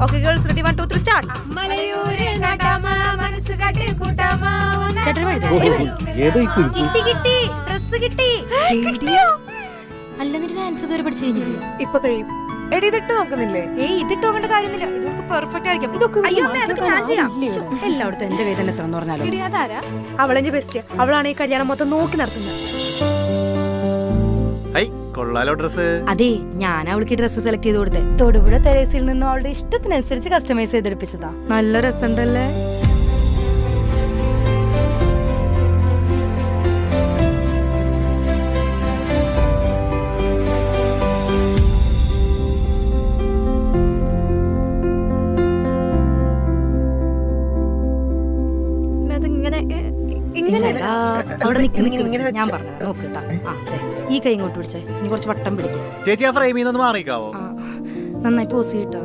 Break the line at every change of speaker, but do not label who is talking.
Okay girls, ready 1 2 3 start.
മലയൂരെ നടാമ മനസ്സ് കാട്ടി കൂട്ടാമ
കിട്ടി കിട്ടി ഡ്രസ് കിട്ടി. അല്ല നിന്റെ ഡാൻസ് ഇതുവരെ പഠിച്ചു കഴിഞ്ഞില്ലേ?
ഇപ്പൊ കഴിയും. എടി ഇതിട്ട് നോക്കുന്നില്ലേ?
ഏയ് ഇതിട്ട് നോക്കേണ്ട കാര്യമൊന്നുമില്ല. ഇതൊക്കെ പെർഫെക്റ്റ് ആയിരിക്കും.
അയ്യോ അമ്മേ, അതൊക്കെ ഞാൻ ചെയ്യാം.
എല്ലായിടത്തും എന്റെ കൈ തന്നെ എത്രന്ന് പറഞ്ഞാലും
ഇടി അതാരാ?
അവളെന്റെ ബെസ്റ്റ്. അവളാണ് ഈ കല്യാണം മൊത്തം നോക്കി നടത്തുന്നത്.
അതെ, ഞാൻ അവൾക്ക് ഡ്രസ്സ് സെലക്ട് ചെയ്ത് കൊടുത്തേ. തൊടുപുഴ തെരേസിൽ നിന്നും അവളുടെ ഇഷ്ടത്തിനനുസരിച്ച് കസ്റ്റമൈസ് ചെയ്തെടുപ്പിച്ചതാ. നല്ല രസമുണ്ടല്ലേ? അവിടെ ഞാൻ പറഞ്ഞു നോക്കിട്ടാ. ഈ കൈ ഇങ്ങോട്ട് പിടിച്ചേ. ഇനി കുറച്ച് വട്ടം പിടിക്കും.
ചേച്ചി ആ ഫ്രെയിമിൽ നിന്ന് മാറിക്കാവോ?
നന്നായി പോസ് ചെയ്യട്ടോ.